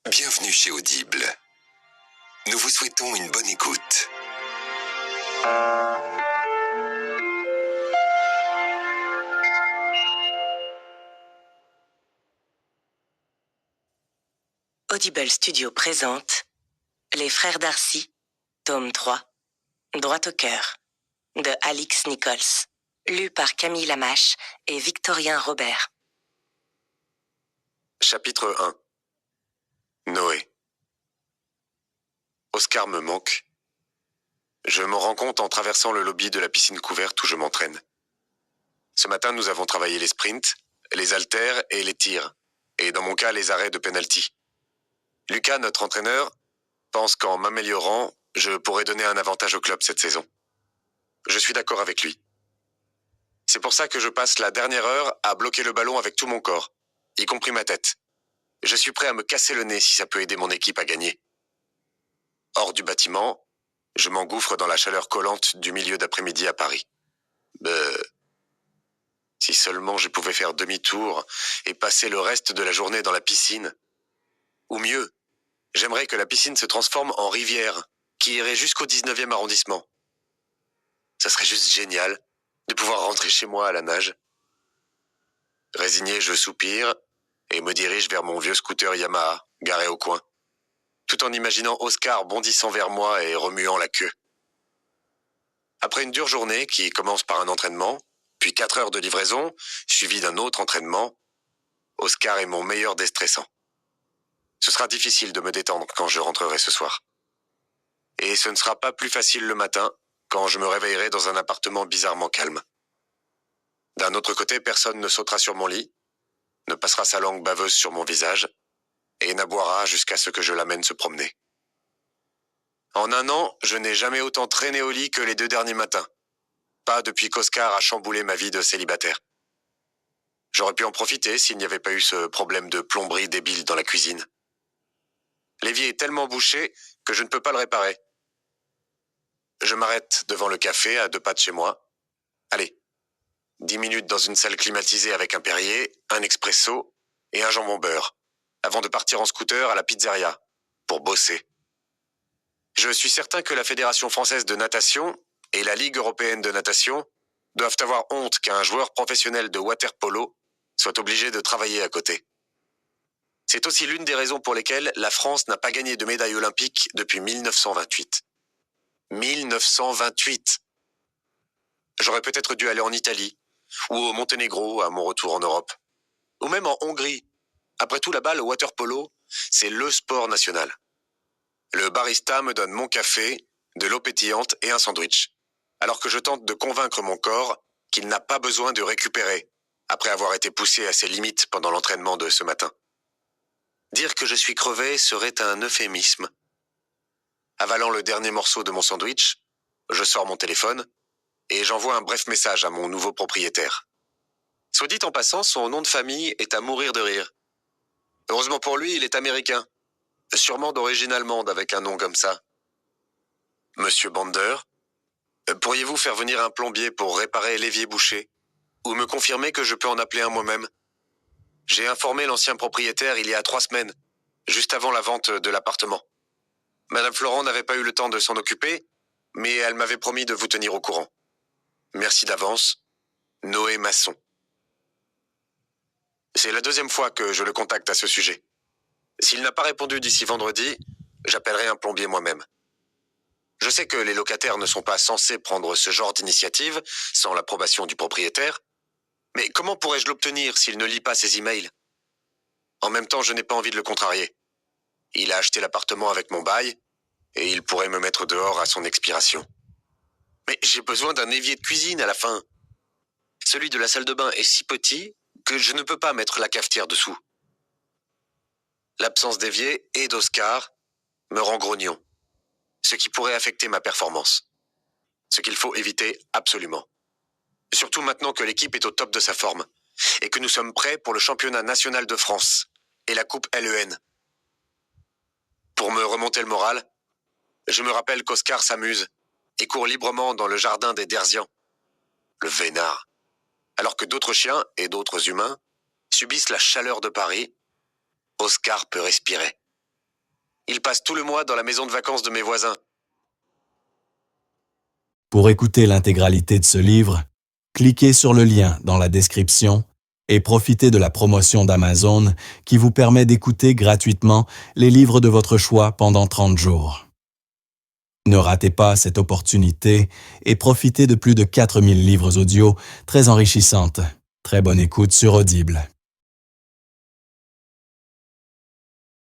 Bienvenue chez Audible. Nous vous souhaitons une bonne écoute. Audible Studio présente Les Frères Darcy, tome 3, Droit au cœur, de Alix Nichols, lu par Camille Lamache et Victorien Robert. Chapitre 1. Noé. Oscar me manque. Je m'en rends compte en traversant le lobby de la piscine couverte où je m'entraîne. Ce matin, nous avons travaillé les sprints, les haltères et les tirs, et dans mon cas, les arrêts de penalty. Lucas, notre entraîneur, pense qu'en m'améliorant, je pourrais donner un avantage au club cette saison. Je suis d'accord avec lui. C'est pour ça que je passe la dernière heure à bloquer le ballon avec tout mon corps, y compris ma tête. Je suis prêt à me casser le nez si ça peut aider mon équipe à gagner. Hors du bâtiment, je m'engouffre dans la chaleur collante du milieu d'après-midi à Paris. Si seulement je pouvais faire demi-tour et passer le reste de la journée dans la piscine. Ou mieux, j'aimerais que la piscine se transforme en rivière qui irait jusqu'au 19e arrondissement. Ça serait juste génial de pouvoir rentrer chez moi à la nage. Résigné, je soupire et me dirige vers mon vieux scooter Yamaha, garé au coin, tout en imaginant Oscar bondissant vers moi et remuant la queue. Après une dure journée qui commence par un entraînement, puis 4 heures de livraison, suivi d'un autre entraînement, Oscar est mon meilleur déstressant. Ce sera difficile de me détendre quand je rentrerai ce soir. Et ce ne sera pas plus facile le matin, quand je me réveillerai dans un appartement bizarrement calme. D'un autre côté, personne ne sautera sur mon lit, ne passera sa langue baveuse sur mon visage, et n'aboiera jusqu'à ce que je l'amène se promener. En un an, je n'ai jamais autant traîné au lit que les 2 derniers matins. Pas depuis qu'Oscar a chamboulé ma vie de célibataire. J'aurais pu en profiter s'il n'y avait pas eu ce problème de plomberie débile dans la cuisine. L'évier est tellement bouché que je ne peux pas le réparer. Je m'arrête devant le café à 2 pas de chez moi. Allez, 10 minutes dans une salle climatisée avec un Perrier, un expresso et un jambon beurre, avant de partir en scooter à la pizzeria, pour bosser. Je suis certain que la Fédération française de natation et la Ligue européenne de natation doivent avoir honte qu'un joueur professionnel de water-polo soit obligé de travailler à côté. C'est aussi l'une des raisons pour lesquelles la France n'a pas gagné de médaille olympique depuis 1928. 1928! J'aurais peut-être dû aller en Italie, ou au Monténégro à mon retour en Europe, ou même en Hongrie. Après tout, là-bas, le water-polo, c'est le sport national. Le barista me donne mon café, de l'eau pétillante et un sandwich, alors que je tente de convaincre mon corps qu'il n'a pas besoin de récupérer, après avoir été poussé à ses limites pendant l'entraînement de ce matin. Dire que je suis crevé serait un euphémisme. Avalant le dernier morceau de mon sandwich, je sors mon téléphone et j'envoie un bref message à mon nouveau propriétaire. Soit dit en passant, son nom de famille est à mourir de rire. Heureusement pour lui, il est américain, sûrement d'origine allemande avec un nom comme ça. Monsieur Bander, pourriez-vous faire venir un plombier pour réparer l'évier bouché, ou me confirmer que je peux en appeler un moi-même? J'ai informé l'ancien propriétaire il y a 3 semaines, juste avant la vente de l'appartement. Madame Florent n'avait pas eu le temps de s'en occuper, mais elle m'avait promis de vous tenir au courant. Merci d'avance, Noé Masson. C'est la 2e fois que je le contacte à ce sujet. S'il n'a pas répondu d'ici vendredi, j'appellerai un plombier moi-même. Je sais que les locataires ne sont pas censés prendre ce genre d'initiative sans l'approbation du propriétaire, mais comment pourrais-je l'obtenir s'il ne lit pas ses emails? En même temps, je n'ai pas envie de le contrarier. Il a acheté l'appartement avec mon bail, et il pourrait me mettre dehors à son expiration. Mais j'ai besoin d'un évier de cuisine à la fin. Celui de la salle de bain est si petit que je ne peux pas mettre la cafetière dessous. L'absence d'évier et d'Oscar me rend grognon, ce qui pourrait affecter ma performance. Ce qu'il faut éviter absolument. Surtout maintenant que l'équipe est au top de sa forme et que nous sommes prêts pour le championnat national de France et la coupe LEN. Pour me remonter le moral, je me rappelle qu'Oscar s'amuse et court librement dans le jardin des Derzians. Le vénard. Alors que d'autres chiens et d'autres humains subissent la chaleur de Paris, Oscar peut respirer. Il passe tout le mois dans la maison de vacances de mes voisins. Pour écouter l'intégralité de ce livre, cliquez sur le lien dans la description et profitez de la promotion d'Amazon qui vous permet d'écouter gratuitement les livres de votre choix pendant 30 jours. Ne ratez pas cette opportunité et profitez de plus de 4000 livres audio très enrichissantes. Très bonne écoute sur Audible.